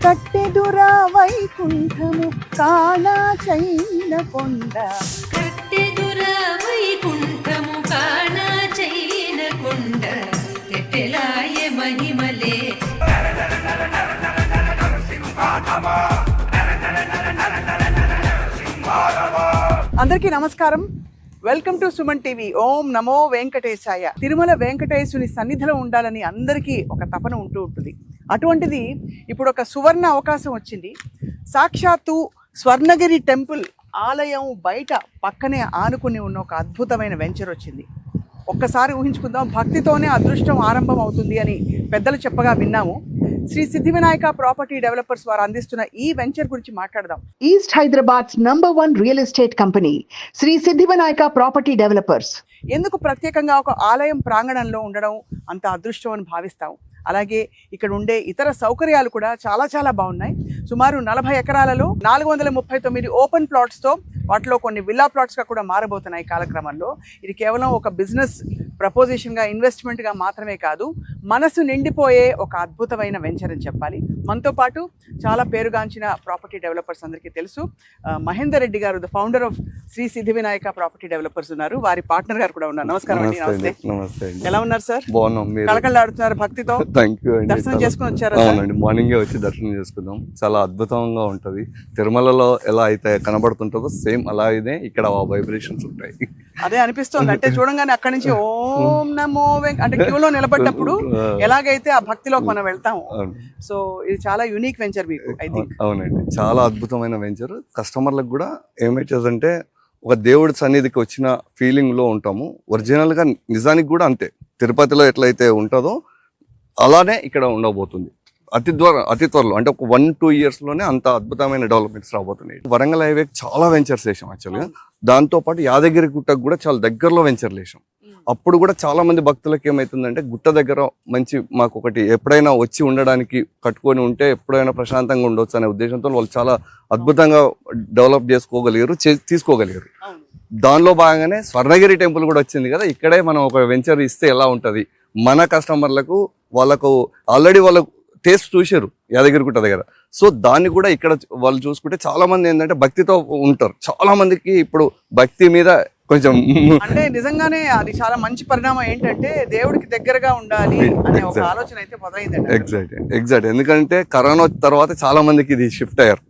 కట్టెదురా వైకుంఠము కాళా చైన కొండ. కట్టెదురా వైకుంఠము కాళా చైన కొండ తెట్టెలాయ మహిమలే. అందరికీ నమస్కారం. Welcome to Suman TV. ఓం నమో వెంకటేశాయ. తిరుమల వెంకటేశుని సన్నిధిలో ఉండాలని అందరికీ ఒక తపన ఉంటుంది. అటువంటిది ఇప్పుడు ఒక సువర్ణ అవకాశం వచ్చింది. సాక్షాత్తు స్వర్ణగిరి టెంపుల్ ఆలయం బయట పక్కనే ఆనుకుని ఉన్న ఒక అద్భుతమైన వెంచర్ వచ్చింది. ఒక్కసారి ఊహించుకుందాం, భక్తితోనే అదృష్టం ఆరంభం అవుతుంది అని పెద్దలు చెప్పగా విన్నాము. శ్రీ సిద్ధి వినాయక ప్రాపర్టీ డెవలపర్స్ వారు అందిస్తున్న ఈ వెంచర్ గురించి మాట్లాడదాం. East Hyderabad #1 real estate company Shri Siddhi Vinayaka property developers. ఎందుకు ప్రత్యేకంగా ఒక ఆలయం ప్రాంగణంలో ఉండడం అంత అదృష్టం అని భావిస్తాం. అలాగే ఇక్కడ ఉండే ఇతర సౌకర్యాలు కూడా చాలా చాలా బాగున్నాయి. సుమారు 40 ఎకరాలలో 439 ఓపెన్ ప్లాట్స్తో వాటిలో కొన్ని విల్లా ప్లాట్స్గా కూడా మారబోతున్నాయి కాలక్రమంలో. ఇది కేవలం ఒక బిజినెస్ ప్రపోజిషన్గా, ఇన్వెస్ట్మెంట్గా మాత్రమే కాదు, మనసు నిండిపోయే ఒక అద్భుతమైన వెంచర్ అని చెప్పాలి. మనతో పాటు చాలా పేరుగాంచిన ప్రాపర్టీ డెవలపర్స్ అందరికీ తెలుసు. మహేందర్ రెడ్డి గారు, the founder of Shri Siddhi Vinayaka property developers ఉన్నారు. వారి పార్ట్నర్ గారు కూడా ఉన్నారు. నమస్కారం అండి. నమస్తే. ఎలా ఉన్నారు సార్? కళకళలాడుతున్నారు భక్తితో. దర్శనం చేసుకుని వచ్చారా? అవునండి, మార్నింగే వచ్చి దర్శనం చేసుకుందాం. చాలా అద్భుతంగా ఉంటది. తిరుమలలో ఎలా అయితే కనబడుతుంటుందో సేమ్ అలాగే ఇక్కడ వైబ్రేషన్స్ ఉంటాయి. అదే అనిపిస్తుంది. అంటే చూడంగానే అక్కడి నుంచి ఓం నమో అంటే క్యూలో నిలబడ్డప్పుడు ఎలాగైతే ఆ భక్తిలోకి మనం వెళ్తాము. సో ఇది చాలా యూనిక్ వెంచర్ మీకు, ఐ థింక్. అవునండి, చాలా అద్భుతమైన వెంచర్. కస్టమర్లకు కూడా ఏమైతుందంటే ఒక దేవుడి సన్నిధికి వచ్చిన ఫీలింగ్ లో ఉంటాము. ఒరిజినల్ గా నిజానికి కూడా అంతే, తిరుపతిలో ఎట్లయితే ఉంటుందో అలానే ఇక్కడ ఉండబోతుంది. అతి త్వరలో అంటే ఒక 1-2 years లోనే అంత అద్భుతమైన డెవలప్మెంట్స్ రాబోతున్నాయి. వరంగల్ హైవే చాలా వెంచర్స్ వేసాం యాక్చువల్గా. దాంతో పాటు యాదగిరి గుట్టకు కూడా చాలా దగ్గరలో వెంచర్లు వేసాం. అప్పుడు కూడా చాలా మంది భక్తులకు ఏమైతుందంటే గుట్ట దగ్గర మంచి మాకు ఒకటి ఎప్పుడైనా వచ్చి ఉండడానికి కట్టుకొని ఉంటే ఎప్పుడైనా ప్రశాంతంగా ఉండొచ్చు అనే ఉద్దేశంతో వాళ్ళు చాలా అద్భుతంగా డెవలప్ చేసుకోగలిగారు, తీసుకోగలిగారు. దానిలో భాగంగానే స్వర్ణగిరి టెంపుల్ కూడా వచ్చింది కదా. ఇక్కడే మనం ఒక వెంచర్ ఇస్తే ఎలా ఉంటుంది, మన కస్టమర్లకు వాళ్ళకు ఆల్రెడీ వాళ్ళకు టేస్ట్ చూసారు యాదగిరి గుట్ట దగ్గర. సో దాన్ని కూడా ఇక్కడ వాళ్ళు చూసుకుంటే చాలా మంది ఏంటంటే భక్తితో ఉంటారు. చాలా మందికి ఇప్పుడు భక్తి మీద కొంచెం అంటే నిజంగానే అది చాలా మంచి పరిణామం. ఏంటంటే దేవుడికి దగ్గరగా ఉండాలి అనే ఒక ఆలోచన అయితే మొదలైందండి. ఎగ్జాక్ట్. ఎందుకంటే కరోనా తర్వాత చాలా మందికి ఇది షిఫ్ట్ అయ్యారు.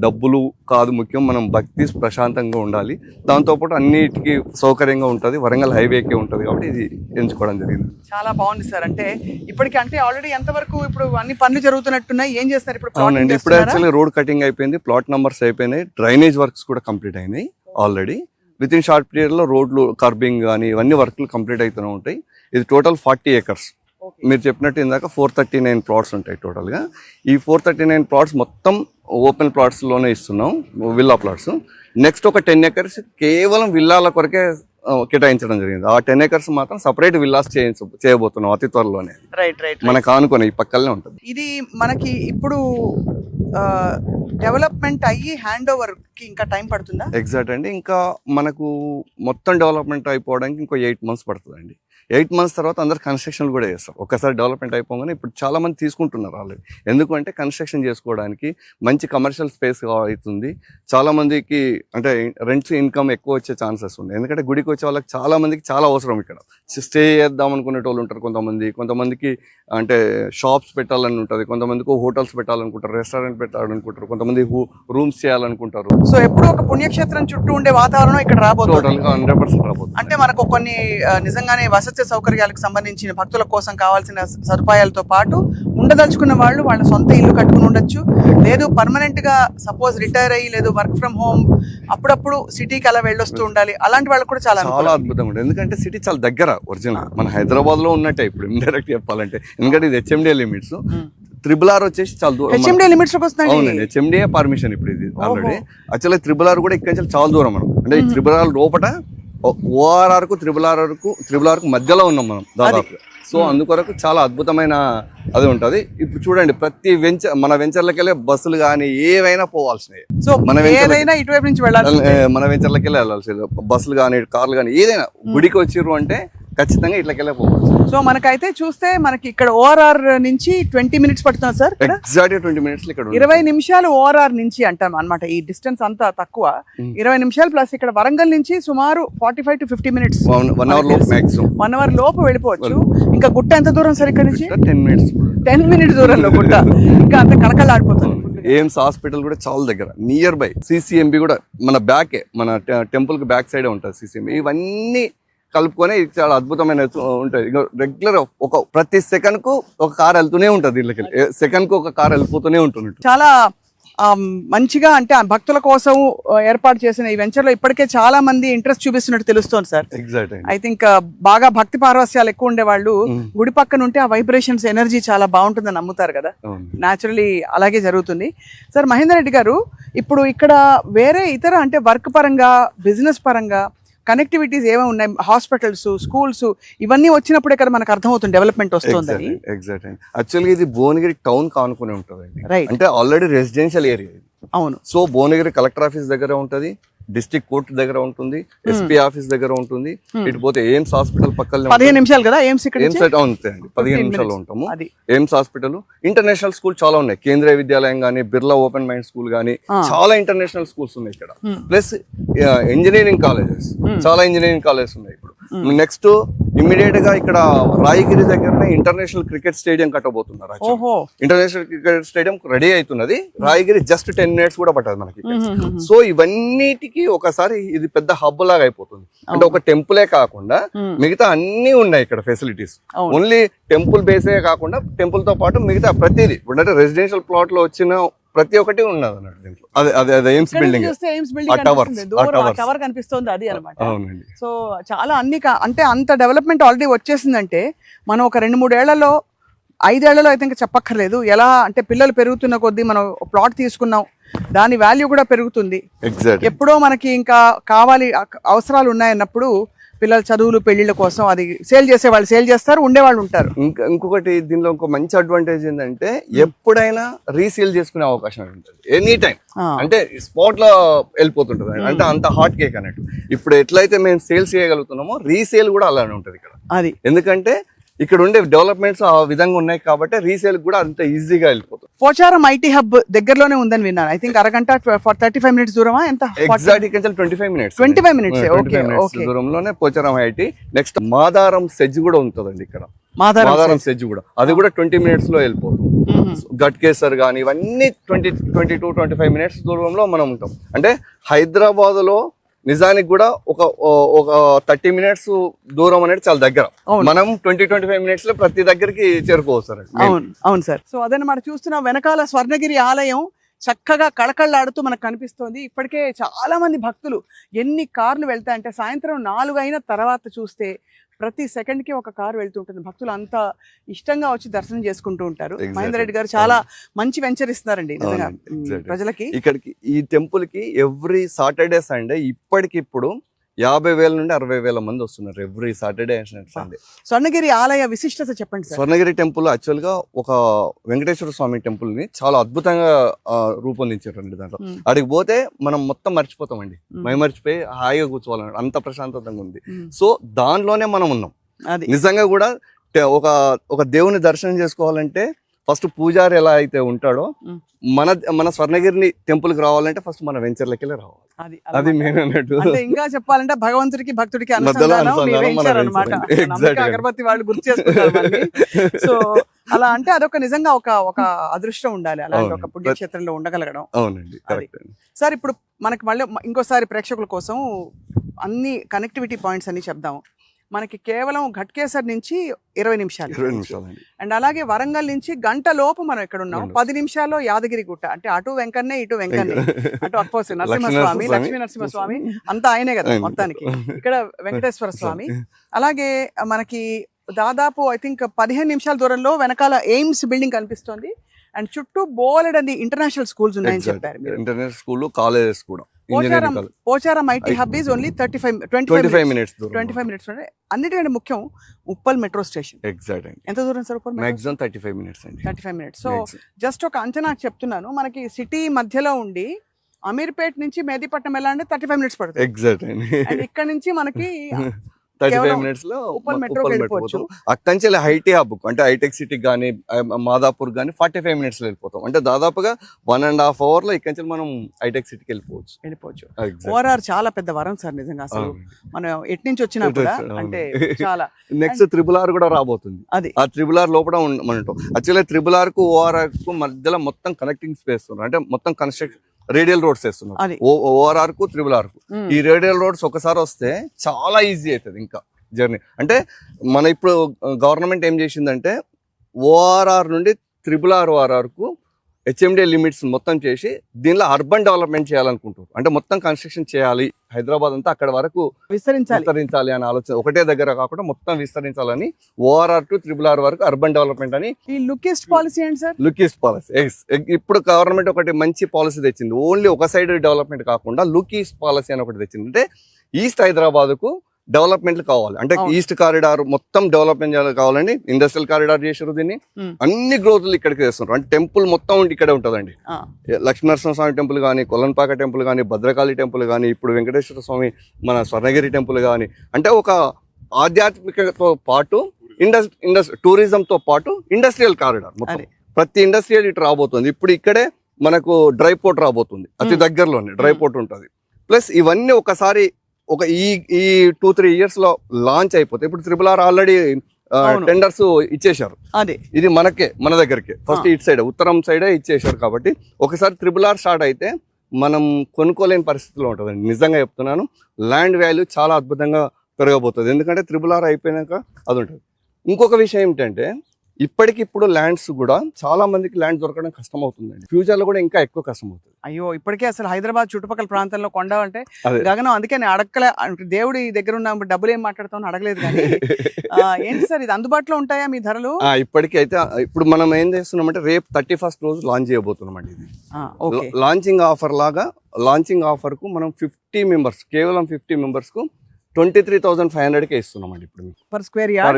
డబ్బులు కాదు ముఖ్యం, మనం భక్తి ప్రశాంతంగా ఉండాలి, దాంతోపాటు అన్నిటికీ సౌకర్యంగా ఉంటుంది, వరంగల్ హైవేకే ఉంటుంది కాబట్టి ఇది ఎంచుకోవడం జరిగింది. చాలా బాగుంది సార్. అంటే ఇప్పటికి అంటే ఆల్రెడీ ఎంతవరకు ఇప్పుడు అన్ని పనులు జరుగుతున్నట్టున్నాయి, ఏం చేస్తారు ఇప్పుడు? అవునండి, ఇప్పుడు యాక్చువల్లీ రోడ్ కటింగ్ అయిపోయింది, ప్లాట్ నంబర్స్ అయిపోయినాయి, డ్రైనేజ్ వర్క్స్ కూడా కంప్లీట్ అయినాయి already. With in short period లో రోడ్లు కర్బింగ్ కానీ ఇవన్నీ వర్క్లు కంప్లీట్ అవుతూనే ఉంటాయి. ఇది టోటల్ 40 acres. మీరు చెప్పినట్టు ఇందాక 439 ప్లాట్స్ ఉంటాయి టోటల్ గా. ఈ 439 ప్లాట్స్ మొత్తం ఓపెన్ ప్లాట్స్ లోనే ఇస్తున్నాం, విల్లా ప్లాట్స్. నెక్స్ట్ ఒక 10 acres కేవలం విల్లాల కొరకే కేటాయించడం జరిగింది. ఆ 10 acres మాత్రం సపరేట్ విల్లాస్ చేయబోతున్నాం అతి త్వరలోనే. మనకు ఆనుకొని ఈ పక్కనే ఉంటుంది. ఇది మనకి ఇప్పుడు డెవలప్మెంట్ అయ్యి హ్యాండ్ ఓవర్ కి ఇంకా టైం పడుతుందా? ఎగ్జాక్ట్ అండి. ఇంకా మనకు మొత్తం డెవలప్మెంట్ అయిపోవడానికి ఇంకో 8 months పడుతుందండి. 8 months తర్వాత అందరు కన్స్ట్రక్షన్ కూడా చేస్తారు. ఒకసారి డెవలప్మెంట్ అయిపోగానే ఇప్పుడు చాలా మంది తీసుకుంటున్నారు ఆల్రెడీ. ఎందుకంటే కన్స్ట్రక్షన్ చేసుకోవడానికి మంచి కమర్షియల్ స్పేస్ అవుతుంది. చాలా మందికి అంటే రెంట్స్ ఇన్కమ్ ఎక్కువ వచ్చే ఛాన్సెస్ ఉన్నాయి. ఎందుకంటే గుడికి వచ్చే వాళ్ళకి చాలా మందికి చాలా అవసరం. ఇక్కడ స్టే చేద్దాం అనుకునే వాళ్ళు ఉంటారు కొంతమందికి అంటే షాప్స్ పెట్టాలని ఉంటుంది, కొంతమందికి హోటల్స్ పెట్టాలనుకుంటారు, రెస్టారెంట్ పెట్టాలనుకుంటారు, కొంతమంది రూమ్స్ చేయాలనుకుంటారు. సో ఎప్పుడు ఒక పుణ్యక్షేత్రం చుట్టూ ఉండే వాతావరణం ఇక్కడ రాబోతుంది. టోటల్ గా 100% రాబోతుంది. అంటే మనకు కొన్ని నిజంగానే వసతి సౌకర్యాలకు సంబంధించిన భక్తుల కోసం కావాల్సిన సదుపాయాలతో పాటు ఉండదలుచుకున్న వాళ్ళు వాళ్ళ సొంత ఇల్లు కట్టుకుని ఉండొచ్చు. లేదు పర్మనెంట్ గా సపోజ్ రిటైర్ అయ్యి లేదు వర్క్ ఫ్రమ్ హోమ్ అప్పుడప్పుడు సిటీకి అలా వెళ్ళొస్తూ ఉండాలి, అలాంటి వాళ్ళకి కూడా చాలా అద్భుతంగా ఉంటుంది. ఎందుకంటే సిటీ చాలా దగ్గర, ఒరిజినల్ మన హైదరాబాద్ లో ఉన్నట్టే ఇప్పుడు ఇండైరెక్ట్ చెప్పాలంటే. ఎందుకంటే ఇది HMDA లిమిట్స్, RRR వచ్చేసి చాలా దూరం. HMDA లిమిట్స్ అవునండి, HMDA పర్మిషన్ ఇప్పుడు ఇది ఆల్రెడీ. యాక్చువల్లీ RRR కూడా ఇక్కడ నుంచి చాలా దూరం మనం. అంటే ఈ RRR లోపల ORR కు RRR కు మధ్యలో ఉన్నాం మనం దాదాపు. సో అందుకొరకు చాలా అద్భుతమైన అది ఉంటది. ఇప్పుడు చూడండి, ప్రతి మన వెంచర్లకి వెళ్ళే బస్సులు కానీ ఏవైనా పోవాల్సినవి. సో మన వెంచర్లకి వెళ్ళాల్సింది, బస్సులు కానీ కార్లు కానీ ఏదైనా గుడికి వచ్చిర్రు అంటే ఖచ్చితంగా ఇట్లకెళ్ళే పోవచ్చు. సో మనకైతే చూస్తే మనకి ఇక్కడ ఓఆర్ఆర్ నుంచి 20 minutes పడుతుంది సార్. ఎగ్జాక్ట్ 20 minutes ఇక్కడ 20 నిమిషాలు ఓఆర్ఆర్ నుంచి అంటాం అన్నమాట. ఈ డిస్టెన్స్ అంతా తక్కువ, 20 నిమిషాలు ప్లస్ ఇక్కడ వరంగల్ నుంచి సుమారు 45 to 50 minutes, 1 hour లోపు మాక్సిమం 1 hour లోపు వెళ్ళిపోవచ్చు. ఇంకా గుట్ట ఎంత దూరం సార్ ఇక్కడ నుంచి? 10 minutes 10 minutes దూరంలో గుట్ట. ఇంకా అంత కళకళలాడిపోతుంది. ఎయిమ్స్ హాస్పిటల్ కూడా చాలా దగ్గర, నియర్ బై. సిసిఎంబి కూడా మన బ్యాకే, మన టెంపుల్ కి బ్యాక్ సైడే ఉంటుంది సిసిఎంబి. ఇవన్నీ కలుపుకొని చాలా అద్భుతమైన ఉంటుంది. రెగ్యులర్ ఒక ప్రతి సెకండ్ కు ఒక కార్ వెళ్తూనే ఉంటుంది, వీళ్ళకి సెకండ్ కు ఒక కార్ వెళ్ళిపోతూనే ఉంటుంది. చాలా మంచిగా అంటే భక్తుల కోసం ఏర్పాటు చేసిన ఈ వెంచర్ లో ఇప్పటికే చాలా మంది ఇంట్రెస్ట్ చూపిస్తున్నట్టు తెలుస్తోంది సార్. ఎగ్జాక్ట్. ఐ థింక్ బాగా భక్తి పారవస్యాలు ఎక్కువ ఉండే వాళ్ళు గుడి పక్కన ఉంటే ఆ వైబ్రేషన్స్ ఎనర్జీ చాలా బాగుంటుందని నమ్ముతారు కదా. న్యాచురలీ అలాగే జరుగుతుంది. సార్ మహేందర్ రెడ్డి గారు, ఇప్పుడు ఇక్కడ వేరే ఇతర అంటే వర్క్ పరంగా, బిజినెస్ పరంగా కనెక్టివిటీస్ ఏమేమి ఉన్నాయి? హాస్పిటల్స్, స్కూల్స్ ఇవన్నీ వచ్చినప్పుడే కదా మనకు అర్థమవుతుంది డెవలప్మెంట్ వస్తుందని. ఎగ్జాక్ట్ అండి. యాక్చువల్గా ఇది భువనగిరి టౌన్ కానుకుని ఉంటుందండి. రైట్. అంటే ఆల్రెడీ రెసిడెన్షియల్ ఏరియా ఇది. అవును. సో భువనగిరి కలెక్టర్ ఆఫీస్ దగ్గర ఉంటుంది, డిస్ట్రిక్ట్ కోర్ట్ దగ్గర ఉంటుంది, ఎస్పీ ఆఫీస్ దగ్గర ఉంటుంది. ఇటు పోతే ఎయిమ్స్ హాస్పిటల్ పక్కన 15 నిమిషాలు కదా ఎయిమ్స్ ఇక్కడ. ఎయిమ్స్ అంతే అండి, 15 నిమిషాల్లో ఉంటాము. ఎయిమ్స్ హాస్పిటల్, ఇంటర్నేషనల్ స్కూల్ చాలా ఉన్నాయి. కేంద్రీయ విద్యాలయం గానీ, బిర్లా ఓపెన్ మైండ్ స్కూల్ గానీ, చాలా ఇంటర్నేషనల్ స్కూల్స్ ఉన్నాయి ఇక్కడ. ప్లస్ ఇంజనీరింగ్ కాలేజెస్, చాలా ఇంజనీరింగ్ కాలేజెస్ ఉన్నాయి ఇప్పుడు. నెక్స్ట్ ఇమ్మీడియట్ గా ఇక్కడ రాయగిరి దగ్గరనే ఇంటర్నేషనల్ క్రికెట్ స్టేడియం కట్టబోతున్నారు. ఇంటర్నేషనల్ క్రికెట్ స్టేడియం రెడీ అవుతున్నది. రాయగిరి జస్ట్ 10 minutes కూడా పట్టదు మనకి. సో ఇవన్నిటికీ ఒకసారి ఇది పెద్ద హబ్ లాగా అయిపోతుంది. అంటే ఒక టెంపులే కాకుండా మిగతా అన్ని ఉన్నాయి ఇక్కడ ఫెసిలిటీస్. ఓన్లీ టెంపుల్ బేసే కాకుండా టెంపుల్ తో పాటు మిగతా ప్రతిదీ అంటే రెసిడెన్షియల్ ప్లాట్ లో వచ్చిన ప్రతి ఒక్కటి ఉన్నది అన్నట్టు దీంట్లో. అదే ఎయిమ్స్ బిల్డింగ్ టవర్ కనిపిస్తుంది, అది అన్నమాట. సో చాలా అన్ని అంటే అంత డెవలప్మెంట్ ఆల్రెడీ వచ్చేసిందంటే మనం ఒక 2-3 ఏళ్లలో, 5 ఏళ్లలో అయితే ఇంకా చెప్పక్కర్లేదు. ఎలా అంటే పిల్లలు పెరుగుతున్న కొద్దీ మనం ప్లాట్ తీసుకున్నాం, దాని వాల్యూ కూడా పెరుగుతుంది. ఎప్పుడో మనకి ఇంకా కావాలి, అవసరాలు ఉన్నాయన్నప్పుడు పిల్లల చదువులు, పెళ్లిళ్ళ కోసం అది సేల్ చేసేవాళ్ళు సేల్ చేస్తారు, ఉండేవాళ్ళు ఉంటారు. ఇంకొకటి దీనిలో ఇంకో మంచి అడ్వాంటేజ్ ఏంటంటే ఎప్పుడైనా రీసేల్ చేసుకునే అవకాశం ఉంటుంది, ఎనీ టైం. అంటే స్పాట్ లో వెళ్ళిపోతుంటది, అంటే అంత హాట్ కేక్ అన్నట్టు. ఇప్పుడు ఎట్లయితే మేము సేల్స్ చేయగలుగుతున్నామో రీసేల్ కూడా అలానే ఉంటది ఇక్కడ. అది ఎందుకంటే ఇక్కడ ఉండే డెవలప్మెంట్స్ ఆ విధంగా ఉన్నాయి కాబట్టి రీసేల్ కూడా అంత ఈజీగా వెళ్ళిపోతుంది. పోచారం ఐటీ హబ్ దగ్గరలోనే ఉందని విన్నాను. ఐ థింక్ అరగంట 35 minutes దూరమా? ఎంత? Exact 25 minutes. 25 minutes దూరంలోనే Pocharam IT. Next Madaram SEZ కూడా ఉంటుందండి ఇక్కడ. మాదారం సెజ్ కూడా, అది కూడా 20 minutes లో వెళ్ళిపోతుంది. గట్కేసర్ కానీ ఇవన్నీ 22-25 minutes దూరంలో మనం ఉంటాం. అంటే హైదరాబాద్ లో నిజానికి కూడా ఒక 30 minutes దూరం అనేది చాలా దగ్గర. మనం 20-25 minutes లో ప్రతి దగ్గరికి చేరుకోవచ్చు. అవును సార్. సో అదనమాట చూస్తున్న వెనకాల స్వర్ణగిరి ఆలయం చక్కగా కళకళలాడుతూ మనకు కనిపిస్తోంది. ఇప్పటికే చాలా మంది భక్తులు, ఎన్ని కార్లు వెళ్తాయంటే సాయంత్రం 4 అయిన తర్వాత చూస్తే ప్రతి సెకండ్ కి ఒక కారు వెళ్తుంటుంది. భక్తులు అంత ఇష్టంగా వచ్చి దర్శనం చేసుకుంటూ ఉంటారు. మహేందర్ రెడ్డి గారు చాలా మంచి వెంచర్ ఇస్తున్నారండి ప్రజలకి. ఇక్కడికి ఈ టెంపుల్ కి ఎవ్రీ సాటర్డే సండే ఇప్పటికిప్పుడు 50,000 నుండి 60,000 మంది వస్తున్నారు ఎవ్రీ సాటర్డే సండే. స్వర్ణగిరి ఆలయ విశిష్టత చెప్పండి సార్. స్వర్ణగిరి టెంపుల్ యాక్చువల్ గా ఒక వెంకటేశ్వర స్వామి టెంపుల్ ని చాలా అద్భుతంగా రూపొందించారండి. దాంట్లో అడిగి పోతే మనం మొత్తం మర్చిపోతామండి, మర్చిపోయి హాయిగా కూర్చోవాలన్నాడు, అంత ప్రశాంతంగా ఉంది. సో దాంట్లోనే మనం ఉన్నాం. నిజంగా కూడా ఒక దేవుని దర్శనం చేసుకోవాలంటే ఫస్ట్ పూజారి ఎలా అయితే ఉంటాడో మన స్వర్ణగిరిని టెంపుల్ కి రావాలంటే ఫస్ట్ మన వెంచర్లకి రావాలి. అది మెయిన్ అన్నట్టు. ఇంకా చెప్పాలంటే భగవంతుడికి భక్తుడికి అగరబత్తి వాళ్ళు గుర్తు చేసుకుంటారు. సో అలా అంటే అదొక నిజంగా ఒక అదృష్టం ఉండాలి, అలాంటి ఒక పుణ్యక్షేత్రంలో ఉండగలగడం. అవునండి. సార్ ఇప్పుడు మనకి మళ్ళీ ఇంకోసారి ప్రేక్షకుల కోసం అన్ని కనెక్టివిటీ పాయింట్స్ అన్ని చెప్దాం. మనకి కేవలం ఘట్కేసర్ నుంచి 20 నిమిషాలు అండ్ అలాగే వరంగల్ నుంచి గంట లోపు మనం ఇక్కడ ఉన్నాం. 10 నిమిషాల్లో యాదగిరి గుట్ట. అంటే అటు వెంకన్నే ఇటు వెంకన్నే, అటు అఫ్కోర్స్ నరసింహస్వామి, లక్ష్మీ నరసింహస్వామి అంతా ఆయనే కదా మొత్తానికి. ఇక్కడ వెంకటేశ్వర స్వామి. అలాగే మనకి దాదాపు ఐ థింక్ 15 నిమిషాల దూరంలో వెనకాల ఎయిమ్స్ బిల్డింగ్ కనిపిస్తోంది. అండ్ చుట్టూ బోలెడన్ని ఇంటర్నేషనల్ స్కూల్స్ ఉన్నాయని చెప్పారు. ఇంటర్నేషనల్ స్కూల్, కాలేజెస్ కూడా. Pocharam IT hub is only 25 minutes. అన్నిటికంటే ముఖ్యం ఉప్పల్ మెట్రో స్టేషన్. ఎగ్జాక్ట్. ఎంత దూరం సార్? మాక్సిమం 35 minutes అండి. 35 minutes. సో జస్ట్ ఒక అంచనా చెప్తున్నాను, మనకి సిటీ మధ్యలో ఉండి అమీర్పేట్ నుంచి మెహదీపట్నం వెళ్ళాలంటే 35 minutes పడుతుంది. ఎగ్జాక్ట్. అండ్ ఇక్కడ నుంచి మనకి 35 కేవలం minutes లో ఉప్పల్ మెట్రోకి ఉప్పల్ వెళ్ళిపోవచ్చు. వెళ్ళిపోతాం. అక్కడి నుంచి హైటీ హబ్ అంటే హైటెక్ సిటీకి కానీ మాదాపూర్ కానీ 45 minutes లో వెళ్ళిపోతాం. అంటే దాదాపుగా 1.5 hour లో ఇక్కడి నుంచి మనం హైటెక్ సిటీకి వెళ్ళిపోవచ్చు. Exactly. ఓఆర్ఆర్ చాలా పెద్ద వరం సార్ నిజంగా. అసలు మనం ఎటు నుంచి వచ్చినా కూడా అంటే చాలా నెక్స్ట్ RRR కూడా రాబోతుంది. అది ఆ RRR లోపల మనం యాక్చువల్లీ RRR కు ORR కు మధ్యలో మొత్తం కనెక్టింగ్ స్పేస్ అంటే మొత్తం కన్స్ట్రక్షన్ రేడియల్ రోడ్స్ వేస్తున్నారు. అది ORR కు RRR కు ఈ రేడియల్ రోడ్స్ ఒకసారి వస్తే చాలా ఈజీ అవుతుంది ఇంకా జర్నీ. అంటే ఇప్పుడు గవర్నమెంట్ ఏం చేసిందంటే ORR నుండి RRR కు HMDA లిమిట్స్ మొత్తం చేసి దీనిలో అర్బన్ డెవలప్మెంట్ చేయాలనుకుంటారు. అంటే మొత్తం కన్స్ట్రక్షన్ చేయాలి, హైదరాబాద్ అంతా అక్కడ వరకు విస్తరించాలి అనే ఆలోచన. ఒకటే దగ్గర కాకుండా మొత్తం విస్తరించాలని ORR టు RRR వరకు అర్బన్ డెవలప్మెంట్ అని. ఈ లుకిస్ట్ పాలసీ ఏంటి సార్? లుకిస్ట్ పాలసీ ఇప్పుడు గవర్నమెంట్ ఒకటి మంచి పాలసీ తెచ్చింది. ఓన్లీ ఒక సైడ్ డెవలప్మెంట్ కాకుండా లుక్ ఈస్ట్ పాలసీ అని ఒకటి తెచ్చింది. అంటే ఈస్ట్ హైదరాబాద్ కు డెవలప్మెంట్ కావాలి, అంటే ఈస్ట్ కారిడార్ మొత్తం డెవలప్మెంట్ కావాలని ఇండస్ట్రియల్ కారిడార్ చేసారు. దీన్ని అన్ని గ్రోత్లు ఇక్కడికి చేస్తున్నారు. అంటే టెంపుల్ మొత్తం ఇక్కడే ఉంటుందండి. లక్ష్మీనరసింహ స్వామి టెంపుల్ కానీ, కొల్లన్పాక టెంపుల్ కానీ, భద్రకాళి టెంపుల్ కానీ, ఇప్పుడు వెంకటేశ్వర స్వామి మన స్వర్ణగిరి టెంపుల్ కానీ, అంటే ఒక ఆధ్యాత్మికతో పాటు టూరిజంతో పాటు ఇండస్ట్రియల్ కారిడార్ మొత్తం ప్రతి ఇండస్ట్రియల్ ఇటు రాబోతుంది. ఇప్పుడు ఇక్కడే మనకు డ్రై పోర్ట్ రాబోతుంది, అతి దగ్గరలోనే డ్రై పోర్ట్ ఉంటుంది. ప్లస్ ఇవన్నీ ఒకసారి ఒక ఈ 2-3 years లో లాంచ్ అయిపోతాయి. ఇప్పుడు RRR ఆల్రెడీ టెండర్స్ ఇచ్చేశారు. ఇది మన దగ్గరకే ఫస్ట్ ఇటు సైడ్ ఉత్తరం సైడే ఇచ్చేశారు. కాబట్టి ఒకసారి RRR స్టార్ట్ అయితే మనం కొనుక్కోలేని పరిస్థితిలో ఉంటుందండి. నిజంగా చెప్తున్నాను, ల్యాండ్ వాల్యూ చాలా అద్భుతంగా పెరగబోతుంది. ఎందుకంటే RRR అయిపోయినాక అది ఉంటుంది. ఇంకొక విషయం ఏమిటంటే ఇప్పటికిప్పుడు ల్యాండ్స్ కూడా చాలా మందికి ల్యాండ్ దొరకడం కష్టం అవుతుందండి. ఫ్యూచర్ లో కూడా ఇంకా ఎక్కువ కష్టం అవుతుంది. అయ్యో, ఇప్పటికే అసలు హైదరాబాద్ చుట్టుపక్కల ప్రాంతంలో కొండ అంటే గగనం. అందుకే నేను అడగలే, దేవుడి దగ్గర ఉన్న డబ్బులు ఏం మాట్లాడతామని అడగలేదు. కానీ ఏంటి సార్ ఇది అందుబాటులో ఉంటాయా మీ ధరలు? ఇప్పటికీ అయితే ఇప్పుడు మనం ఏం చేస్తున్నామంటే రేపు 31st రోజు లాంచ్ చేయబోతున్నామండి. ఇది లాంచింగ్ ఆఫర్ లాగా. లాంచింగ్ ఆఫర్ కు మనం 50 members, కేవలం 50 members కు 23,500కే ఇస్తున్నామండి. ఇప్పుడు పర్ స్క్వేర్ యార్డ్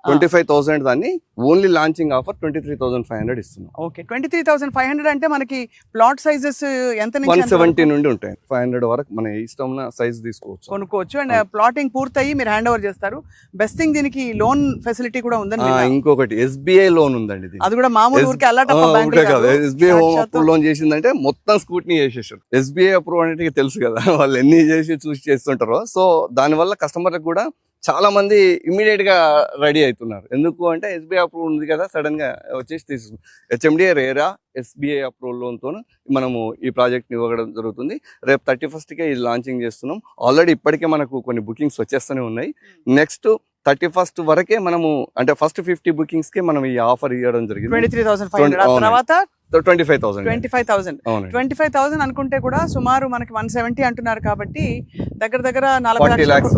25,000 దాన్ని ఓన్లీ లాంచింగ్ ఆఫర్ 23,500 ఇస్తున్నాం. ఓకే, 23,500 అంటే మనకి ప్లాట్ సైజెస్ ఎంత నుంచి 170 నుండి ఉంటాయి. 500 వరకు మన ఇష్టం సైజ్ తీసుకోవచ్చు, కొనుక్కోవచ్చు. అండ్ ప్లాటింగ్ పూర్తయి మీరు హ్యాండ్ ఓవర్ చేస్తారు. బెస్ట్ థింగ్ దీనికి లోన్ ఫెసిలిటీ కూడా ఉందండి. ఇంకొకటి SBI లోన్ ఉందండి. అది కూడా మామూలు ఊరికి SBI హోమ్ అప్రూవ్ లోన్ చేసిందంటే మొత్తం స్కూట్నీ చేసేసారు. SBI అప్రూవ్ అంటే తెలుసు కదా, వాళ్ళు ఎన్ని చూసి చేస్తుంటారో. సో దానివల్ల కస్టమర్లకు కూడా చాలా మంది ఇమ్మీడియట్ గా రెడీ అవుతున్నారు. ఎందుకు అంటే SBI అప్రూవ్ ఉంది కదా, సడన్ గా వచ్చేసి తీసుకు HMDA రేరా SBI అప్రూవల్ లోన్తో మనము ఈ ప్రాజెక్ట్ ని ఇవ్వడం జరుగుతుంది. రేపు 31st ఇది లాంచింగ్ చేస్తున్నాం. ఆల్రెడీ ఇప్పటికే మనకు కొన్ని బుకింగ్స్ వచ్చేస్తూనే ఉన్నాయి. నెక్స్ట్ 31st వరకే మనము అంటే ఫస్ట్ 50 bookings కి మనం ఈ ఆఫర్ ఇవ్వడం జరిగింది. 23,500 తర్వాత 25,000 అనుకుంటే కూడా సుమారు మనకి 170 అంటున్నారు. కాబట్టి దగ్గర 40 lakhs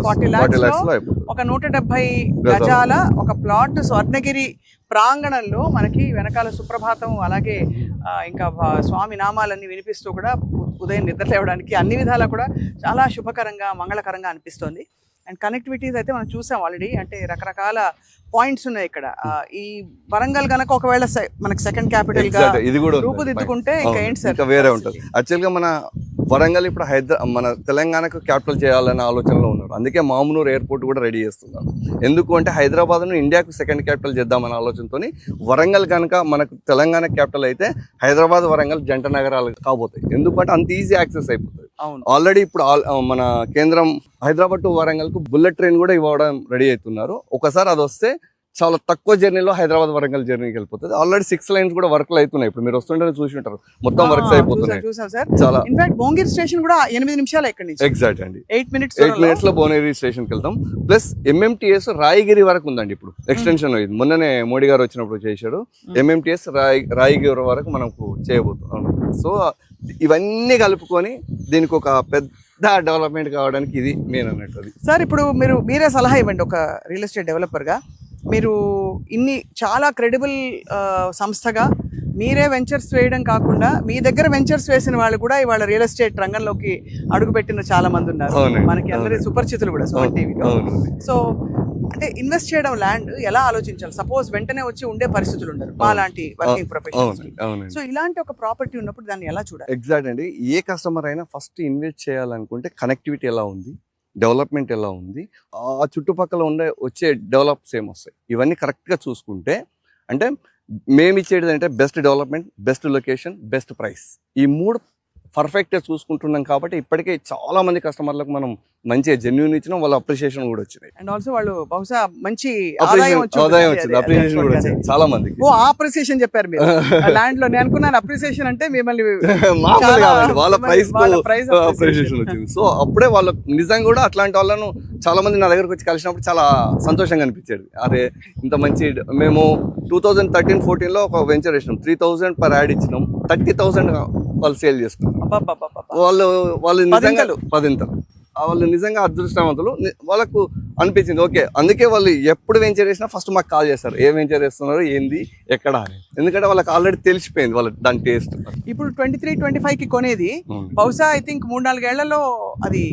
ఒక 170 గజాల ఒక ప్లాట్ స్వర్ణగిరి ప్రాంగణంలో మనకి వెనకాల సుప్రభాతం, అలాగే ఇంకా స్వామి నామాలన్నీ వినిపిస్తూ కూడా ఉదయం నిద్ర లేవడానికి అన్ని విధాలా కూడా చాలా శుభకరంగా మంగళకరంగా అనిపిస్తోంది. అండ్ కనెక్టివిటీస్ అయితే మనం చూసాం ఆల్రెడీ. అంటే రకరకాల పాయింట్స్ ఉన్నాయి ఇక్కడ. ఈ వరంగల్ గనక ఒకవేళ మనకి సెకండ్ క్యాపిటల్ గా రూపుదిద్దుకుంటే ఇంకా ఏంటి సార్ వేరే ఉంటుంది. యాక్చువల్ గా మన వరంగల్ ఇప్పుడు మన తెలంగాణకు క్యాపిటల్ చేయాలనే ఆలోచనలో ఉన్నారు. అందుకే మామునూర్ ఎయిర్పోర్ట్ కూడా రెడీ చేస్తున్నారు. ఎందుకు అంటే హైదరాబాద్ ను ఇండియాకు సెకండ్ క్యాపిటల్ చేద్దామనే ఆలోచనతో వరంగల్ కనుక మనకు తెలంగాణ క్యాపిటల్ అయితే హైదరాబాద్ వరంగల్ జంట నగరాలు కాబోతాయి. ఎందుకంటే అంత ఈజీ యాక్సెస్ అయిపోతుంది. ఆల్రెడీ ఇప్పుడు మన కేంద్రం హైదరాబాద్ టు వరంగల్ కు బుల్లెట్ ట్రైన్ కూడా ఇవ్వడం రెడీ అవుతున్నారు. ఒకసారి అది వస్తే చాలా తక్కువ జర్నీలో హైదరాబాద్ వరంగల్ జర్నీకి వెళ్ళిపోతుంది. ఆల్రెడీ 6 lanes కూడా వర్క్లు అవుతున్నాయి. ఇప్పుడు మీరు వస్తుంటే చూసి ఉంటారు, మొత్తం వర్క్స్ అయిపోతున్నాయి. చాలా ఇన్ఫాక్ట్ భువనగిరి స్టేషన్ కూడా 8 నిమిషాలు ఇక్కడ నుంచి. ఎగ్జాక్ట్ అండి, 8 minutes లో భువనగిరి స్టేషన్ కి వెళ్తాం. ప్లస్ MMTS రాయగిరి వరకు ఉందండి. ఇప్పుడు ఎక్స్టెన్షన్ అయింది, మొన్ననే మోడీ గారు వచ్చినప్పుడు చేశారు. MMTS రాయగిరి వరకు మనకు చేయబోతున్నాం. సో ఇవన్నీ కలుపుకొని దీనికి ఒక పెద్ద డెవలప్మెంట్ కావడానికి ఇది మెయిన్ అన్నట్టు. సార్ ఇప్పుడు మీరే సలహా ఇవ్వండి ఒక రియల్ ఎస్టేట్ డెవలపర్ గా. మీరు ఇన్ని చాలా క్రెడిబుల్ సంస్థగా మీరే వెంచర్స్ వేయడం కాకుండా మీ దగ్గర వెంచర్స్ వేసిన వాళ్ళు కూడా ఇవాళ రియల్ ఎస్టేట్ రంగంలోకి అడుగుపెట్టిన చాలా మంది ఉన్నారు. మనకి అందరి సుపరిచితులు కూడా సుమన్ టీవీలో. సో అంటే ఇన్వెస్ట్ చేయడం ల్యాండ్ ఎలా ఆలోచించాలి? సపోజ్ వెంటనే వచ్చి ఉండే పరిస్థితులు ఉండరు మా లాంటి వర్కింగ్ ప్రొఫెషనల్స్. సో ఇలాంటి ఒక ప్రాపర్టీ ఉన్నప్పుడు దాన్ని ఎలా చూడాలి? ఎగ్జాక్ట్ అండి. ఏ కస్టమర్ అయినా ఫస్ట్ ఇన్వెస్ట్ చేయాలనుకుంటే కనెక్టివిటీ ఎలా ఉంది, డెవలప్మెంట్ ఎలా ఉంది, ఆ చుట్టుపక్కల వచ్చే డెవలప్స్ ఏమొస్తాయి, ఇవన్నీ కరెక్ట్గా చూసుకుంటే అంటే మేము ఇచ్చేది అంటే best development, best location, best price, ఈ 3 పర్ఫెక్ట్గా చూసుకుంటున్నాం కాబట్టి ఇప్పటికే చాలా మంది కస్టమర్లకు మనం మంచిగా జెన్యూన్ ఇచ్చినాం, వాళ్ళ అప్రిషియేషన్ కూడా వచ్చినాయి. అండ్ ఆల్సో వాళ్ళు బహుశా మంచి ఆదాయం వచ్చింది, అప్రిషియేషన్ కూడా వచ్చింది చాలా మందికి. ఓ అప్రిసియేషన్ చెప్పారు మీరు ల్యాండ్ లో. నేను అనుకున్నాను అప్రిసియేషన్ అంటే మిమ్మల్ని మామూలు కాదండి, వాళ్ళ ప్రైస్ అప్రిషియేషన్ వచ్చింది. సో అప్పుడే వాళ్ళకు నిజంగా కూడా అట్లాంటి వాళ్ళను చాలా మంది నా దగ్గరకు వచ్చి కలిసినప్పుడు చాలా సంతోషంగా అనిపించేది. అరే ఇంత మంచి, మేము 2013-14 ఒక వెంచర్ వేసినాం, 3000 పర్ యాడ్ ఇచ్చినాం, 30,000 వాళ్ళు సేల్ చేసుకున్నారు. వాళ్ళు నిజంగా 10 వాళ్ళు నిజంగా అదృష్టవంతులు. వాళ్ళకు అనిపించింది ఓకే, అందుకే వాళ్ళు ఎప్పుడు వెంచర్ చేసినా ఫస్ట్ మాకు కాల్ చేస్తారు, ఏ వెంచర్ చేస్తున్నారు, ఏంది, ఎక్కడ అని. ఎందుకంటే వాళ్ళకి ఆల్రెడీ తెలిసిపోయింది వాళ్ళ దాని టేస్ట్. ఇప్పుడు 23-25 కొనేది బహుశా ఐ థింక్ 3-4 ఏళ్లలో అది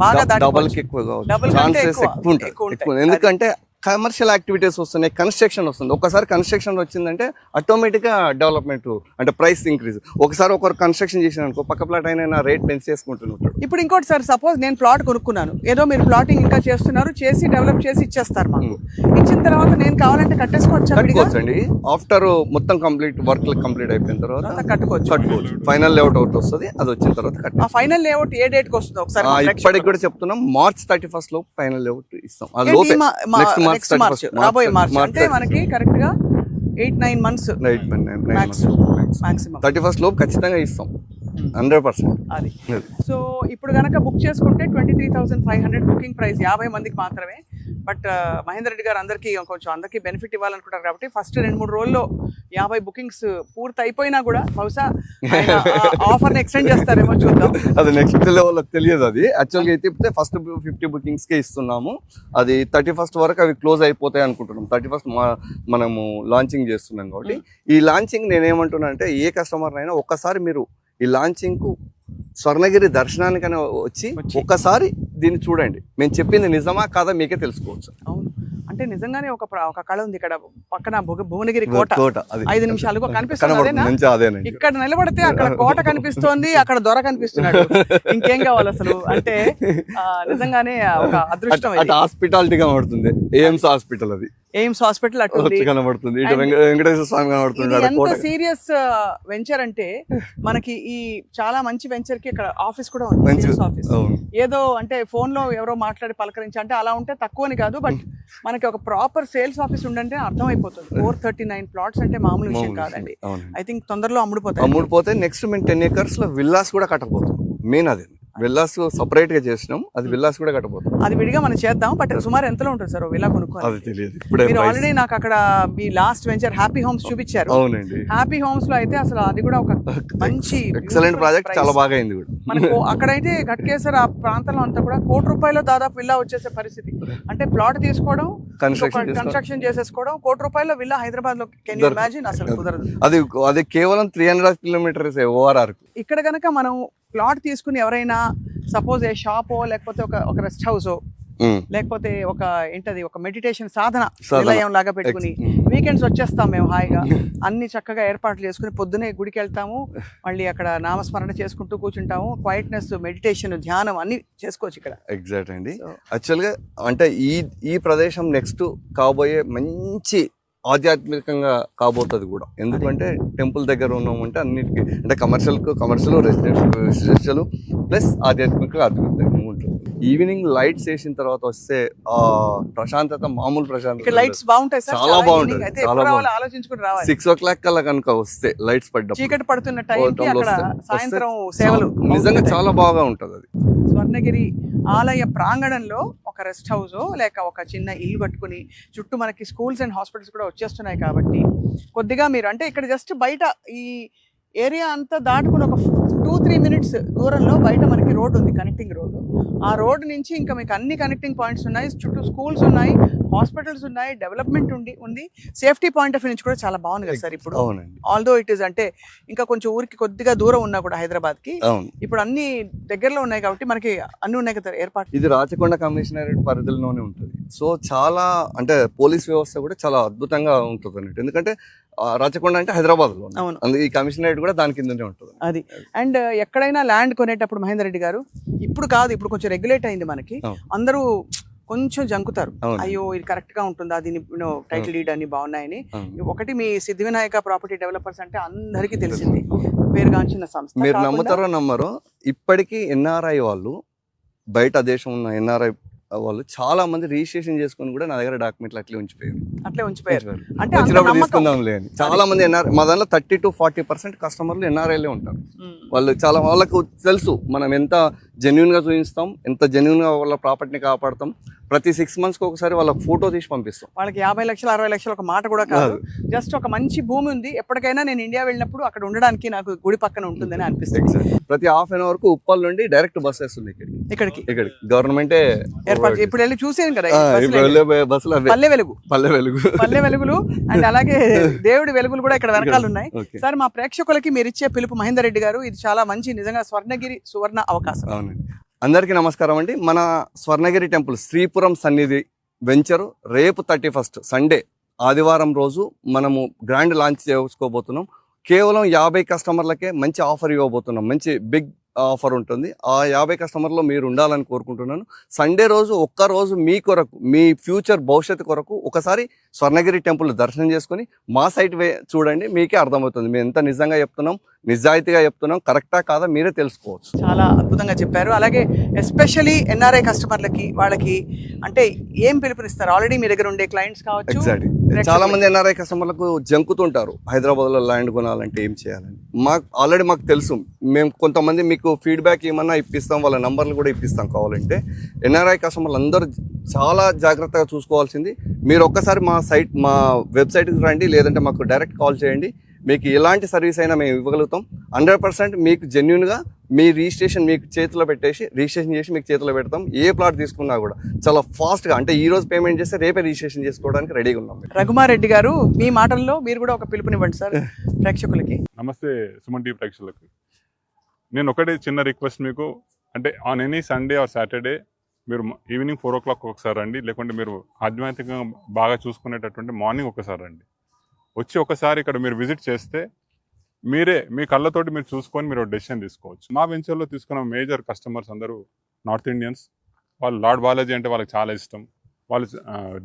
బాగా డబల్ కి ఎక్కువ ఛాన్సెస్ ఎక్కువ ఉంటాయి. ఎందుకంటే కమర్షియల్ యాక్టివిటీస్ వస్తున్నాయి, కన్స్ట్రక్షన్ వస్తుంది. ఒకసారి కన్స్ట్రక్షన్ వచ్చిందంటే ఆటోమేటిక్గా డెవలప్మెంట్ అంటే ప్రైస్ ఇంక్రీజ్. ఒకసారి ఒకరు కన్స్ట్రక్షన్ చేసిన అనుకో పక్క ప్లాట్ అయినా రేట్ పెంచి చేసుకుంటున్నాడు. ఇప్పుడు ఇంకోటి సార్, సపోజ్ నేను ప్లాట్ కొనుక్కున్నాను, ఏదో మీరు ప్లాటింగ్ ఇంకా చేస్తున్నారు, చేసి డెవలప్ చేసి ఇచ్చేస్తారు మాకు. ఇచ్చిన తర్వాత నేను కావాలంటే కట్టుకోవచ్చండి. ఆఫ్టర్ మొత్తం కంప్లీట్ వర్క్ కంప్లీట్ అయిపోయిన తర్వాత కట్టుకోవచ్చు. ఫైనల్ లేఅవుట్ వస్తుంది, అది వచ్చిన తర్వాత ఆ ఫైనల్ లేఅవుట్ ఏ డేట్ కి వస్తుంది ఒకసారి? ఇప్పటికి కూడా చెప్తున్నాం, March 31 లోపు ఫైనల్ లేఅవుట్ ఇస్తాం. నెక్స్ట్ మార్చ్, రాబోయే మార్చ్ అంటే మనకి కరెక్ట్ గా 8-9 months మాక్సిమం. 31 లోపు ఖచ్చితంగా ఇస్తాం 100%. అది సో ఇప్పుడు కనుక బుక్ చేసుకుంటే 23,500 బుకింగ్ ప్రైస్, 50 మందికి మాత్రమే. బట్ మహేందర్ రెడ్డి గారు అందరికీ బెనిఫిట్ ఇవ్వాలనుకుంటారు కాబట్టి ఫస్ట్ 2-3 రోజుల్లో 50 బుకింగ్స్ పూర్తి అయిపోయినా కూడా బహుశా ఆఫర్ని ఎక్స్టెండ్ చేస్తారేమో, చూద్దాం. అది నెక్స్ట్ లెవెల్ తెలియదు. అది యాక్చువల్గా అయితే ఫస్ట్ 50 బుకింగ్స్కే ఇస్తున్నాము. అది 31st వరకు అవి క్లోజ్ అయిపోతాయి అనుకుంటున్నాం. 31st మనము లాంచింగ్ చేస్తున్నాం కాబట్టి ఈ లాంచింగ్ నేనేమంటున్నా అంటే ఏ కస్టమర్ అయినా ఒక్కసారి మీరు ఈ లాంచింగ్ కు స్వర్ణగిరి దర్శనానికైనా వచ్చి ఒక్కసారి దీన్ని చూడండి. మేము చెప్పింది నిజమా కాదా మీకే తెలుసుకోవచ్చు. అవును, అంటే నిజంగానే ఒక కళ ఉంది ఇక్కడ పక్కన, భువనగిరి కోట 5 నిమిషాలకు కనిపిస్తుంది. ఇక్కడ నిలబడితే అక్కడ కోట కనిపిస్తోంది, అక్కడ దొర కనిపిస్తున్నాడు. ఇంకేం కావాలి అసలు? అంటే నిజంగానే ఒక అదృష్టం. హాస్పిటాలిటీ కనబడుతుంది, ఎయిమ్స్ హాస్పిటల్, అది ఎయిమ్స్ హాస్పిటల్ అటు కనబడుతుంది, ఇటు వెంకటేశ్వర స్వామి కనబడుతుంది. ఎంత సీరియస్ వెంచర్ అంటే మనకి ఈ చాలా మంచి వెంచర్ కి ఇక్కడ ఆఫీస్ కూడా ఉంది, ఆఫీస్. ఏదో అంటే ఫోన్ లో ఎవరో మాట్లాడి పలకరించి అంటే అలా ఉంటే తక్కువని కాదు, బట్ మనకి ఒక ప్రాపర్ సేల్స్ ఆఫీస్ ఉండంటే అర్థం అయిపోతుంది. 439 plots అంటే మామూలు విషయం కాదండి. ఐ థింక్ తొందరలో అమ్ముడుపోతే నెక్స్ట్ మేము 10 acres లో విల్లాస్ కూడా కట్టబోతాం. మెయిన్ అదే, విల్లాస్ సపరేట్ గా చేసినాం, అది విల్లాస్ కూడా కట్టబోతాం. అది విడిగా మనం చేద్దాం. బట్ సుమారు ఎంతలో ఉంటుంది సార్ విల్లా కొనుక్కోవాలి? అది తెలియదు. ఇప్పుడే మీరు ఆల్రెడీ నాకు అక్కడ మీ లాస్ట్ వెంచర్ హ్యాపీ హోమ్స్ చూపించారు. అవునండి, హ్యాపీ హోమ్స్ లో అయితే అసలు అది కూడా ఒక మంచి ఎక్సలెంట్ ప్రాజెక్ట్, చాలా బాగా అయింది కూడా. మనకు అక్కడైతే ఘట్కేసర్ ఆ ప్రాంతంలో అంతా కూడా ₹1,00,00,000 దాదాపు విల్లా వచ్చేసే పరిస్థితి. అంటే ప్లాట్ తీసుకోవడం, కన్స్ట్రక్షన్ చేసేసుకోవడం, ₹1,00,00,000 విల్లా హైదరాబాద్ లో. Can you imagine? అసలు కుదరదు. అది కేవలం 3.5 kilometers ఓఆర్ఆర్. ఇక్కడ కనుక మనం ప్లాట్ తీసుకుని ఎవరైనా సపోజ్ ఏ షాపో లేకపోతే ఒక రెస్ట్ హౌసో లేకపోతే ఒక మెడిటేషన్ సాధన నిలయం లాగా పెట్టుకుని వీకెండ్స్ వచ్చేస్తాం మేము హాయిగా. అన్ని చక్కగా ఏర్పాట్లు చేసుకుని పొద్దునే గుడికి వెళ్తాము, మళ్ళీ అక్కడ నామస్మరణ చేసుకుంటూ కూర్చుంటాము. క్వైట్నెస్, మెడిటేషన్, ధ్యానం అన్ని చేసుకోవచ్చు ఇక్కడ. ఎగ్జాక్ట్ అండి. యాక్చువల్గా అంటే ఈ ప్రదేశం నెక్స్ట్ కాబోయే మంచి ఆధ్యాత్మికంగా కాబోతుంది కూడా. ఎందుకంటే టెంపుల్ దగ్గర ఉన్నామంటే అన్నిటికీ అంటే కమర్షియల్ రెసిడెన్షియల్ ప్లస్ ఆధ్యాత్మికంగా ఉంటుంది. ఈవినింగ్ లైట్స్ వేసిన తర్వాత వస్తే ఆ ప్రశాంతత మామూలు ప్రశాంతత. లైట్స్ బాగుంటాయి, చాలా బాగుంటుంది. చాలా ఆలోచించుకుని రావాలి. 6 o'clock కల్లా కనుక వస్తే లైట్స్ పడ్డ చీకటి పడుతున్న టైంకి అక్కడ సాయంత్రం సేవలు నిజంగా చాలా బాగా ఉంటుంది. అది స్వర్ణగిరి ఆలయ ప్రాంగణంలో ఒక రెస్ట్ హౌస్ లేక ఒక చిన్న ఇల్లు కట్టుకుని చుట్టూ మనకి స్కూల్స్ అండ్ హాస్పిటల్స్ కూడా వచ్చేస్తున్నాయి కాబట్టి కొద్దిగా మీరు అంటే ఇక్కడ జస్ట్ బయట ఈ ఏరియా అంతా దాటుకుని ఒక 2-3 minutes దూరంలో బయట మనకి రోడ్ ఉంది, కనెక్టింగ్ రోడ్. ఆ రోడ్ నుంచి ఇంకా మీకు అన్ని కనెక్టింగ్ పాయింట్స్ ఉన్నాయి, చుట్టూ స్కూల్స్ ఉన్నాయి, హాస్పిటల్స్ ఉన్నాయి, డెవలప్మెంట్ ఉంది, సేఫ్టీ పాయింట్ ఆఫ్ వ్యూ నుంచి కూడా చాలా బాగుంది కదా సార్ ఇప్పుడు. అవునండి, ఆల్దో ఇట్ ఈస్ అంటే ఇంకా కొంచెం ఊరికి కొద్దిగా దూరం ఉన్నా కూడా హైదరాబాద్ కి అవును. ఇప్పుడు అన్ని దగ్గరలో ఉన్నాయి కాబట్టి మనకి అన్ని ఉన్నాయి కదా ఏర్పాటు. ఇది రాచకొండ కమిషనరేట్ పరిధిలోనే ఉంటుంది. సో చాలా అంటే పోలీస్ వ్యవస్థ కూడా చాలా అద్భుతంగా ఉంటుంది అన్నట్టు. ఎందుకంటే రాచకొండ అంటే హైదరాబాద్ లో, అవును. అందుకే ఈ కమిషనరేట్ కూడా దాని కిందనే ఉంటుంది. అది అండ్ ఎక్కడైనా ల్యాండ్ కొనేటప్పుడు మహేందర్ రెడ్డి గారు ఇప్పుడు కాదు, ఇప్పుడు కొంచెం రెగ్యులేట్ అయింది మనకి. అవును. అందరూ కొంచెం జంకుతారు, అవును. అయ్యో ఇది కరెక్ట్ గా ఉంటుందా, దీని టైటిల్ డీడ్ అన్ని బాగున్నాయని. అవును. ఒకటి మీ సిద్ధి వినాయక ప్రాపర్టీ డెవలపర్స్ అంటే అందరికీ తెలిసింది, పేరుగాంచిన సంస్థ. మీరు కాకుండా- నమ్ముతారో నమ్మరో, ఇప్పటికీ ఎన్ఆర్ఐ వాళ్ళు, బయట దేశం ఉన్న ఎన్ఆర్ఐ వాళ్ళు చాలా మంది రిజిస్ట్రేషన్ చేసుకుని కూడా నా దగ్గర డాక్యుమెంట్లు అట్లే ఉంచిపోయారు. అట్లే ఉంచిపోయారు. అంటే అంత వచ్చినప్పుడు నమ్మకం. తీసుకుందాంలే అని. చాలా మంది ఎన్ఆర్ఐ, మా దాంట్లో 30 to 40% కస్టమర్లు ఎన్ఆర్ఐలే ఉంటారు. ఉమ్. వాళ్ళకు తెలుసు మనం ఎంత జెన్యున్ గా చూపిస్తాం, ఎంత జెన్యున్ గా వాళ్ళ ప్రాపర్టీని కాపాడతాం. ప్రతి 6 months కి ఒకసారి వాళ్ళకి ఫోటో తీసి పంపిస్తాం. వాళ్ళకి 50 లక్షలు 60 లక్షలు ఒక మాట కూడా కాదు, జస్ట్ ఒక మంచి భూమి ఉంది, ఎప్పటికైనా నేను ఇండియా వెళ్ళినప్పుడు అక్కడ ఉండడానికి నాకు గుడి పక్కన ఉంటుందని అనిపిస్తుంది. ప్రతి హాఫ్ అన్ అవర్ కు ఉప్పల్ నుండి డైరెక్ట్ బస్ వస్తుంది ఇక్కడికి ఇక్కడికి గవర్నమెంటే ఏర్పాటు ఇప్పుడు వెళ్ళి చూసాను కదా ఈ బస్సులు. ఇప్పుడు వెళ్ళే బస్సులు అవే. పల్లె వెలుగు, పల్లె వెలుగు, పల్లె వెలుగులు అండ్ అలాగే దేవుడి వెలుగులు కూడా ఇక్కడ వెనకాల ఉన్నాయి. ఓకే. సార్ మా ప్రేక్షకులకి మీరు ఇచ్చే పిలుపు మహేందర్ రెడ్డి గారు, ఇది చాలా మంచి నిజంగా స్వర్ణగిరి సువర్ణ అవకాశం. అవునండి. అందరికీ నమస్కారం అండి. మన స్వర్ణగిరి టెంపుల్ శ్రీపురం సన్నిధి వెంచరు రేపు 31st సండే ఆదివారం రోజు మనము గ్రాండ్ లాంచ్ చేసుకోబోతున్నాం. కేవలం 50 కస్టమర్లకే మంచి ఆఫర్ ఇవ్వబోతున్నాం. మంచి బిగ్ ఆఫర్ ఉంటుంది. ఆ 50 కస్టమర్లో మీరు ఉండాలని కోరుకుంటున్నాను. సండే రోజు ఒక్కరోజు మీ కొరకు, మీ ఫ్యూచర్ భవిష్యత్తు కొరకు ఒకసారి స్వర్ణగిరి టెంపుల్ దర్శనం చేసుకుని మా సైట్ చూడండి, మీకే అర్థమవుతుంది మేము ఎంత నిజంగా చెప్తున్నాం, నిజాయితీగా చెప్తున్నాం, కరెక్టా కాదా మీరే తెలుసుకోవచ్చు. చాలా అద్భుతంగా చెప్పారు. అలాగే ఎస్పెషలీ ఎన్ఆర్ఐ కస్టమర్లకి వాళ్ళకి అంటే ఏం పిలుపునిస్తారు? ఆల్రెడీ మీ దగ్గర ఉండే క్లయింట్స్ కావచ్చు, ఎగ్జాక్ట్లీ. చాలా మంది ఎన్ఆర్ఐ కస్టమర్లకు జంకుతుంటారు హైదరాబాద్ లో ల్యాండ్ కొనాలంటే ఏం చేయాలని. మాకు తెలుసు. మేము కొంతమంది మీకు ఫీడ్బ్యాక్ ఏమన్నా ఇప్పిస్తాం, వాళ్ళ నంబర్లు కూడా ఇప్పిస్తాం కావాలంటే. ఎన్ఆర్ఐ కస్టమర్లు అందరూ చాలా జాగ్రత్తగా చూసుకోవాల్సింది. మీరు ఒక్కసారి మా వెబ్సైట్కి రండి, లేదంటే మాకు డైరెక్ట్ కాల్ చేయండి. మీకు ఎలాంటి సర్వీస్ అయినా మేము ఇవ్వగలుగుతాం. 100% మీకు జెన్యున్గా మీ రిజిస్ట్రేషన్ మీకు చేతిలో పెట్టేసి రిజిస్ట్రేషన్ చేసి మీకు చేతిలో పెడతాం. ఏ ప్లాట్ తీసుకున్నా కూడా చాలా ఫాస్ట్గా, అంటే ఈ రోజు పేమెంట్ చేస్తే రేపే రిజిస్ట్రేషన్ చేసుకోవడానికి రెడీగా ఉన్నాం. రఘుమారెడ్డి గారు మీ మాటల్లో మీరు కూడా ఒక పిలుపునివ్వండి సార్ ప్రేక్షకులకి. నమస్తే సుమన్ టీవీ ప్రేక్షకులకు. నేను ఒకటే చిన్న రిక్వెస్ట్ మీకు, అంటే on any Sunday or Saturday మీరు ఈవినింగ్ 4 o'clock ఒకసారి రండి, లేకుంటే మీరు ఆధ్యాత్మికంగా బాగా చూసుకునేటటువంటి మార్నింగ్ ఒకసారి రండి. వచ్చి ఒకసారి ఇక్కడ మీరు విజిట్ చేస్తే మీరే మీ కళ్ళతోటి మీరు చూసుకొని మీరు డెసిషన్ తీసుకోవచ్చు. మా వెంచర్లో తీసుకున్న మేజర్ కస్టమర్స్ అందరూ నార్త్ ఇండియన్స్. వాళ్ళు లార్డ్ బాలాజీ అంటే వాళ్ళకి చాలా ఇష్టం. వాళ్ళు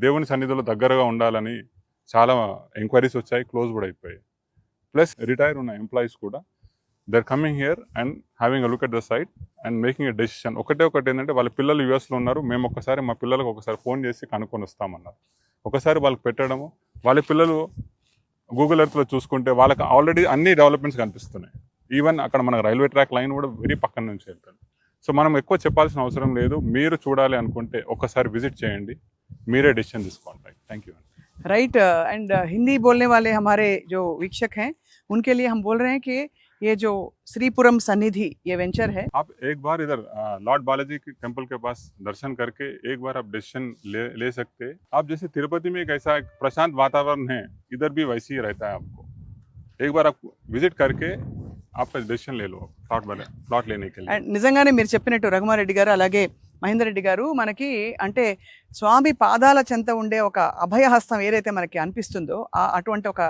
దేవుని సన్నిధిలో దగ్గరగా ఉండాలని చాలా ఎంక్వైరీస్ వచ్చాయి, క్లోజ్ కూడా అయిపోయాయి. ప్లస్ రిటైర్ ఉన్న ఎంప్లాయీస్ కూడా they are coming here and having a look at the site and making a decision. ఒకటి ఏంటంటే వాళ్ళ పిల్లలు యూఎస్లో ఉన్నారు, మేము ఒకసారి మా పిల్లలకు ఒకసారి ఫోన్ చేసి కనుక్కొని వస్తామన్నారు. ఒకసారి వాళ్ళకి పెట్టడము, వాళ్ళ పిల్లలు గూగుల్ ఎర్త్లో చూసుకుంటే వాళ్ళకి ఆల్రెడీ అన్ని డెవలప్మెంట్స్ కనిపిస్తున్నాయి. ఈవెన్ అక్కడ మనకు రైల్వే ట్రాక్ లైన్ కూడా వెరీ పక్కన నుంచి వెళ్తుంది. సో మనం ఎక్కువ చెప్పాల్సిన అవసరం లేదు. మీరు చూడాలి అనుకుంటే ఒకసారి విజిట్ చేయండి, మీరే డెసిషన్ తీసుకోండి. Thank you. Right and Hindi बोलने वाले हमारे जो वीक्षक हैं उनके लिए हम बोल रहे हैं कि ये जो श्रीपुरम सन्निधि ये वेंचर है, आप एक बार इधर लॉर्ड बालाजी के टेम्पल के पास दर्शन करके एक बार आप डिसीजन ले सकते हैं. आप जैसे तिरुपति में एक ऐसा एक प्रशांत वातावरण है, इधर भी वैसे ही रहता है. आपको एक बार आप विजिट करके आपका डिसीजन ले लो प्लॉट लेने के लिए. అండ్ నిజంగానే మీరు చెప్పినట్టు రఘుమారెడ్డి గారు అలాగే మహేందర్ రెడ్డి గారు మనకి అంటే స్వామి పాదాల చెంత ఉండే ఒక అభయహస్తం ఏదైతే మనకి అనిపిస్తుందో అటువంటి ఒక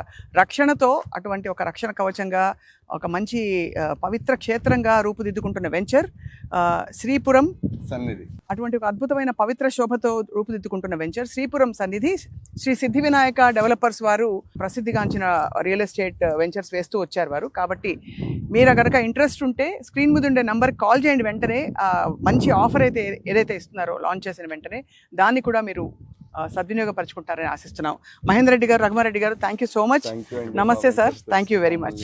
రక్షణతో, అటువంటి ఒక రక్షణ కవచంగా, ఒక మంచి పవిత్ర క్షేత్రంగా రూపుదిద్దుకుంటున్న వెంచర్ శ్రీపురం సన్నిధి. అటువంటి ఒక అద్భుతమైన పవిత్ర శోభతో రూపుదిద్దుకుంటున్న వెంచర్ శ్రీపురం సన్నిధి. శ్రీ సిద్ధి వినాయక డెవలపర్స్ వారు ప్రసిద్ధిగాంచిన రియల్ ఎస్టేట్ వెంచర్స్ వేస్తూ వచ్చారు వారు. కాబట్టి మీరు కనుక ఇంట్రెస్ట్ ఉంటే స్క్రీన్ మీద ఉండే నంబర్కి కాల్ చేయండి. వెంటనే మంచి ఆఫర్ అయితే ఏదైతే ఇస్తున్నారో లాంచ్ చేసిన వెంటనే దాన్ని కూడా మీరు సద్వినియోగపరచుకుంటారని ఆశిస్తున్నాం. మహేందర్ రెడ్డి గారు, రఘుమారెడ్డి గారు, థ్యాంక్ యూ సో మచ్. నమస్తే sir, thank you very much.